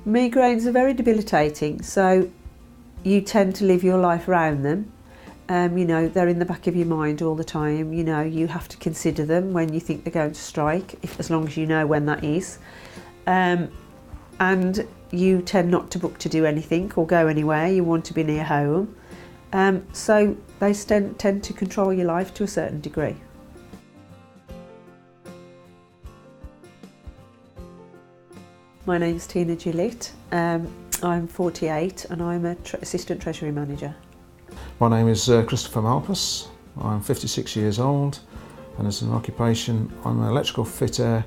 Migraines are very debilitating, so you tend to live your life around them. You know, they're in the back of your mind all the time. You know, you have to consider them when you think they're going to strike, as long as you know when that is. And you tend not to book to do anything or go anywhere. You want to be near home. So they tend to control your life to a certain degree. My name's Tina Gillett. I'm 48 and I'm an Assistant Treasury Manager. My name is Christopher Malpas. I'm 56 years old, and as an occupation I'm an electrical fitter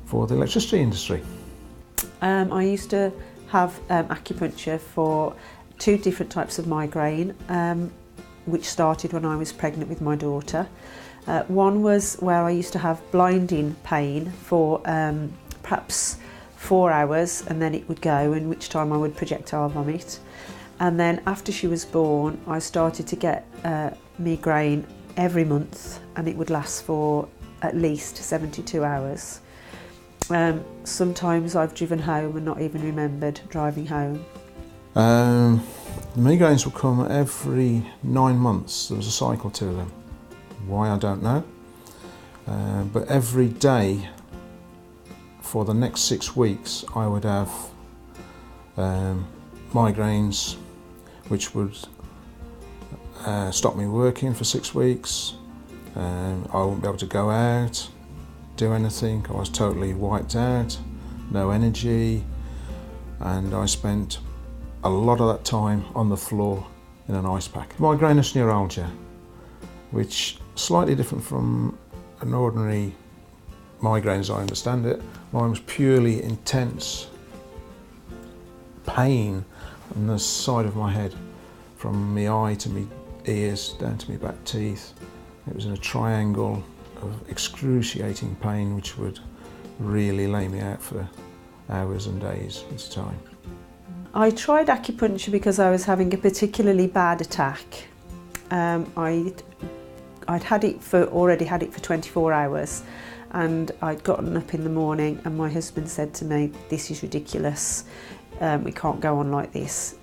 for the electricity industry. I used to have acupuncture for 2 different types of migraine, which started when I was pregnant with my daughter. One was where I used to have blinding pain for perhaps 4 hours, and then it would go, in which time I would projectile vomit. And then after she was born, I started to get migraine every month, and it would last for at least 72 hours. Sometimes I've driven home and not even remembered driving home. The migraines will come every 9 months. There was a cycle to them. Why, I don't know. But every day for the next 6 weeks I would have migraines which would stop me working for 6 weeks. I wouldn't be able to go out, do anything. I was totally wiped out, no energy, and I spent a lot of that time on the floor in an ice pack. Migrainous neuralgia, which is slightly different from an ordinary migraine as I understand it. Mine was purely intense pain on the side of my head, from my eye to my ears down to my back teeth. It was in a triangle of excruciating pain which would really lay me out for hours and days at a time. I tried acupuncture because I was having a particularly bad attack. I'd already had it for 24 hours, and I'd gotten up in the morning and my husband said to me, "This is ridiculous, we can't go on like this."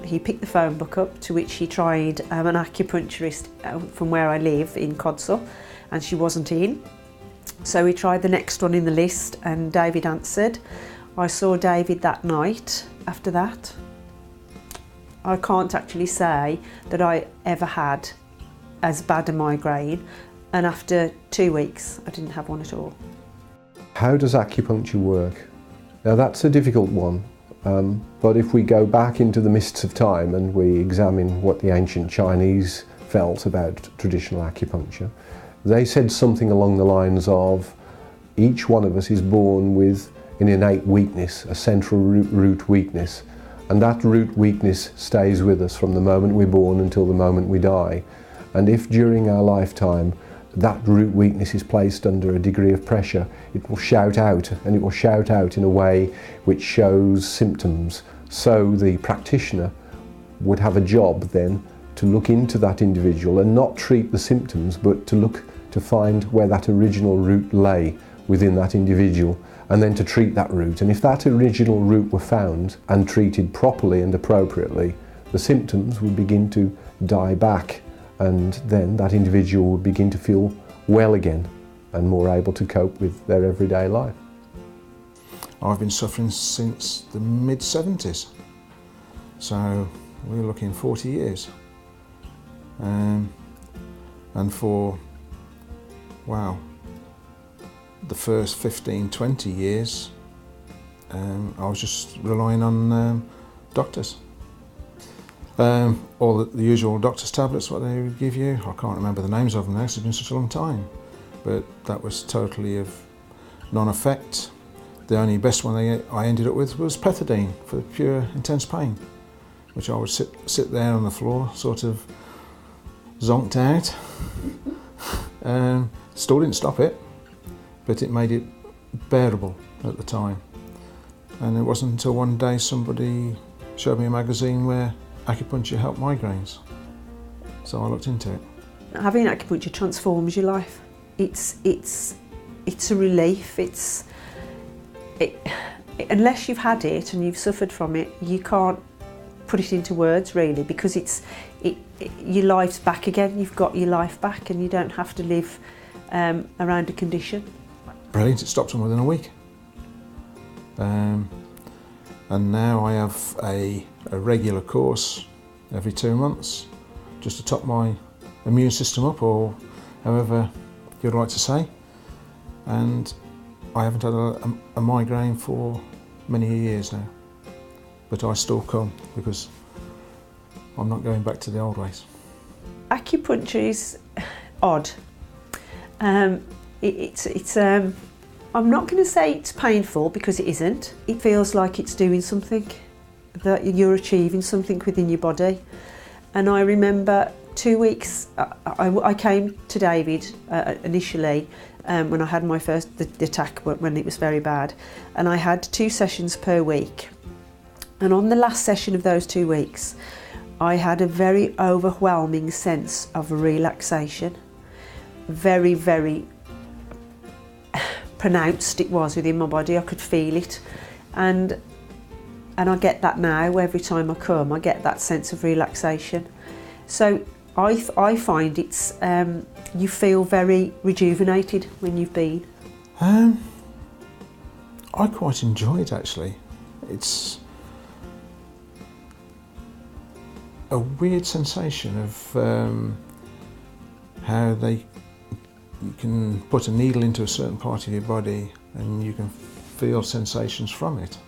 He picked the phone book up, to which he tried an acupuncturist from where I live in Codsall, and she wasn't in. So he tried the next one in the list, and David answered. I saw David that night after that. I can't actually say that I ever had as bad a migraine, and after 2 weeks I didn't have one at all. How does acupuncture work? Now that's a difficult one, but if we go back into the mists of time and we examine what the ancient Chinese felt about traditional acupuncture, they said something along the lines of, each one of us is born with an innate weakness, a central root weakness, and that root weakness stays with us from the moment we're born until the moment we die. And if during our lifetime that root weakness is placed under a degree of pressure, it will shout out, and it will shout out in a way which shows symptoms. So the practitioner would have a job then to look into that individual and not treat the symptoms, but to look to find where that original root lay within that individual, and then to treat that root. And if that original root were found and treated properly and appropriately, the symptoms would begin to die back, and then that individual would begin to feel well again and more able to cope with their everyday life. I've been suffering since the mid-70s, so we're looking 40 years. And for, wow, the first 15, 20 years, I was just relying on doctors. All the usual doctor's tablets, what they would give you. I can't remember the names of them now because it's been such a long time. But that was totally of non-effect. The only best one I ended up with was pethidine for pure intense pain, which I would sit there on the floor, sort of zonked out. Still didn't stop it, but it made it bearable at the time. And it wasn't until one day somebody showed me a magazine where acupuncture helped migraines, so I looked into it. Having acupuncture transforms your life. It's a relief. unless you've had it and you've suffered from it, you can't put it into words really, because your life's back again. You've got your life back and you don't have to live around a condition. Brilliant, it stopped them within a week. And now I have a regular course every 2 months just to top my immune system up, or however you'd like to say. And I haven't had a migraine for many years now, but I still come because I'm not going back to the old ways. Acupuncture is odd. I'm not going to say it's painful, because it isn't. It feels like it's doing something, that you're achieving something within your body. And I remember 2 weeks, I came to David initially when I had my first the attack, when it was very bad, and I had 2 sessions per week. And on the last session of those 2 weeks, I had a very overwhelming sense of relaxation. Very, very pronounced it was within my body. I could feel it, and I get that now. Every time I come, I get that sense of relaxation. So I find it's you feel very rejuvenated when you've been. I quite enjoy it actually. It's a weird sensation of how you can put a needle into a certain part of your body and you can feel sensations from it.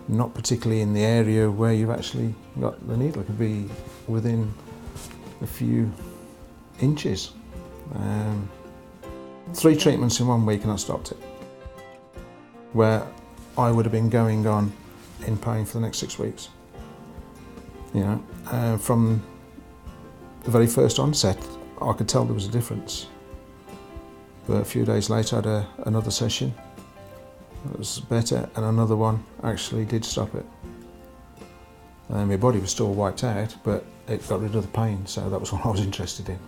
Not particularly in the area where you've actually got the needle. It could be within a few inches. 3 treatments in 1 week and I stopped it. Where I would have been going on in pain for the next 6 weeks. You know, from the very first onset, I could tell there was a difference. But a few days later, I had another session. It was better, and another one actually did stop it. My body was still wiped out, but it got rid of the pain, so that was what I was interested in.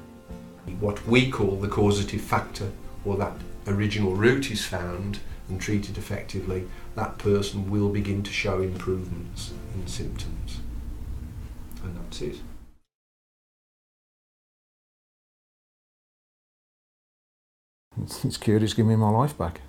What we call the causative factor, or that original root, is found and treated effectively, that person will begin to show improvements in symptoms. And that's it. It's curious, giving me my life back.